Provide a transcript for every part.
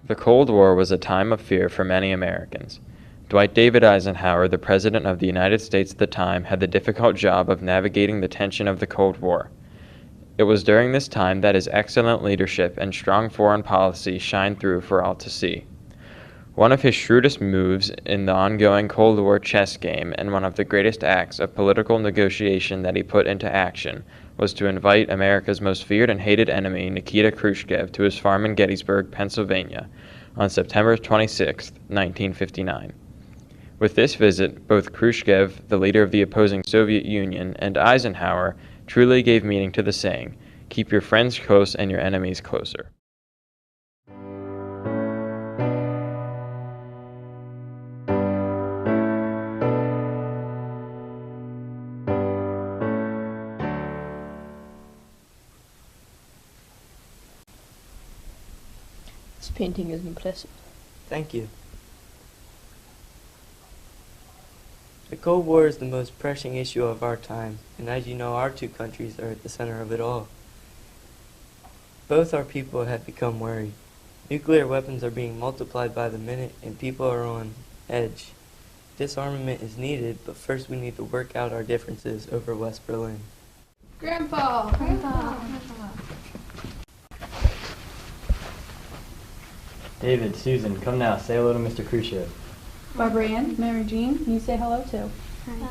The Cold War was a time of fear for many Americans. Dwight David Eisenhower, the President of the United States at the time, had the difficult job of navigating the tension of the Cold War. It was during this time that his excellent leadership and strong foreign policy shined through for all to see. One of his shrewdest moves in the ongoing Cold War chess game and one of the greatest acts of political negotiation that he put into action was to invite America's most feared and hated enemy, Nikita Khruschcev, to his farm in Gettysburg, Pennsylvania, on September 26, 1959. With this visit, both Khrushchev, the leader of the opposing Soviet Union, and Eisenhower truly gave meaning to the saying, "Keep your friends close and your enemies closer." This painting is impressive. Thank you. The Cold War is the most pressing issue of our time, and as you know, our two countries are at the center of it all. Both our people have become worried. Nuclear weapons are being multiplied by the minute, and people are on edge. Disarmament is needed, but first we need to work out our differences over West Berlin. Grandpa! David, Susan, come now, say hello to Mr. Khrushchev. Barbara Ann, Mary Jean, you say hello too.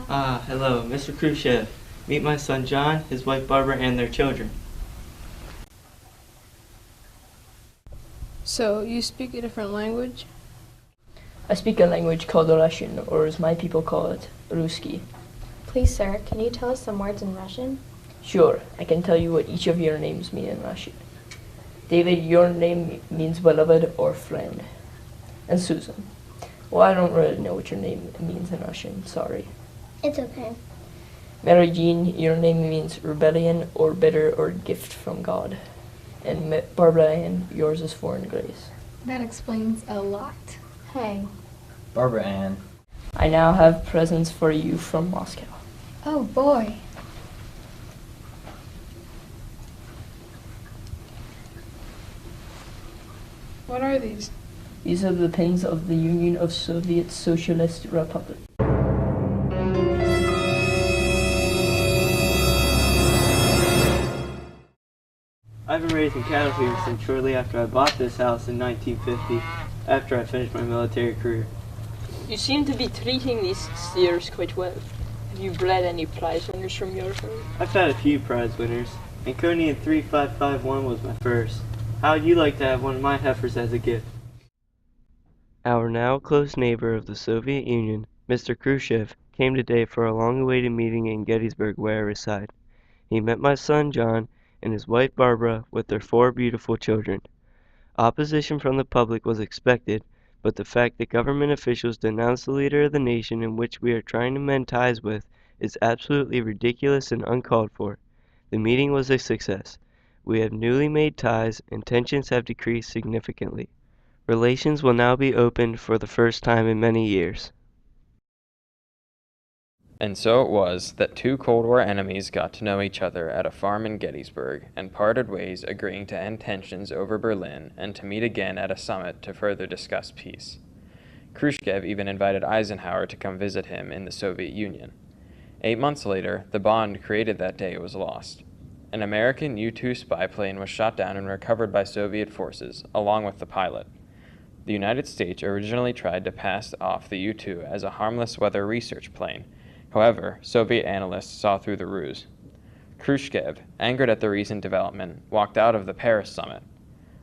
Hello, Mr. Khrushchev. Meet my son John, his wife Barbara, and their children. So, you speak a different language? I speak a language called Russian, or as my people call it, Ruski. Please, sir, can you tell us some words in Russian? Sure, I can tell you what each of your names mean in Russian. David, your name means beloved or friend. And Susan. Well, I don't really know what your name means in Russian, sorry. It's okay. Mary Jean, your name means rebellion or bitter or gift from God. And Barbara Ann, yours is foreign grace. That explains a lot. Hey. Barbara Ann. I now have presents for you from Moscow. Oh boy. What are these? These are the pins of the Union of Soviet Socialist Republic. I've been raising cattle here since shortly after I bought this house in 1950, after I finished my military career. You seem to be treating these steers quite well. Have you bred any prize winners from your herd? I've had a few prize winners, and Coney 3551 was my first. How would you like to have one of my heifers as a gift? Our now close neighbor of the Soviet Union, Mr. Khrushchev, came today for a long-awaited meeting in Gettysburg where I reside. He met my son John and his wife Barbara with their 4 beautiful children. Opposition from the public was expected, but the fact that government officials denounce the leader of the nation in which we are trying to mend ties with is absolutely ridiculous and uncalled for. The meeting was a success. We have newly made ties and tensions have decreased significantly. Relations will now be opened for the first time in many years. And so it was that two Cold War enemies got to know each other at a farm in Gettysburg and parted ways, agreeing to end tensions over Berlin and to meet again at a summit to further discuss peace. Khrushchev even invited Eisenhower to come visit him in the Soviet Union. 8 months later, the bond created that day was lost. An American U-2 spy plane was shot down and recovered by Soviet forces, along with the pilot. The United States originally tried to pass off the U-2 as a harmless weather research plane. However, Soviet analysts saw through the ruse. Khrushchev, angered at the recent development, walked out of the Paris summit,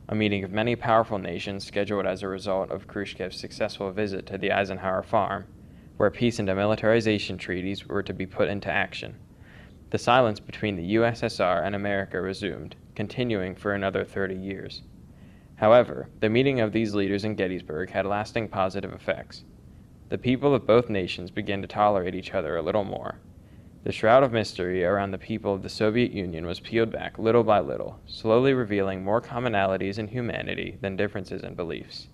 a meeting of many powerful nations scheduled as a result of Khrushchev's successful visit to the Eisenhower farm, where peace and demilitarization treaties were to be put into action. The silence between the USSR and America resumed, continuing for another 30 years. However, the meeting of these leaders in Gettysburg had lasting positive effects. The people of both nations began to tolerate each other a little more. The shroud of mystery around the people of the Soviet Union was peeled back little by little, slowly revealing more commonalities in humanity than differences in beliefs.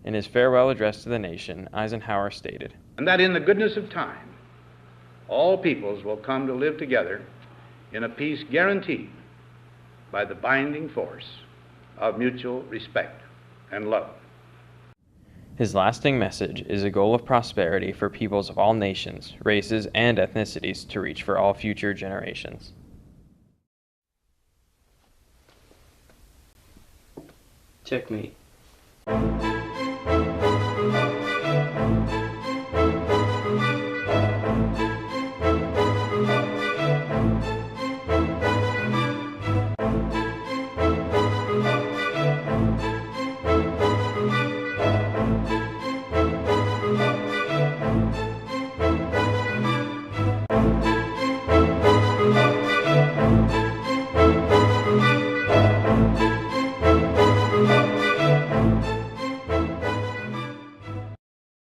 In his farewell address to the nation, Eisenhower stated, "And that in the goodness of time, all peoples will come to live together in a peace guaranteed by the binding force of mutual respect and love." His lasting message is a goal of prosperity for peoples of all nations, races, and ethnicities to reach for all future generations. Checkmate.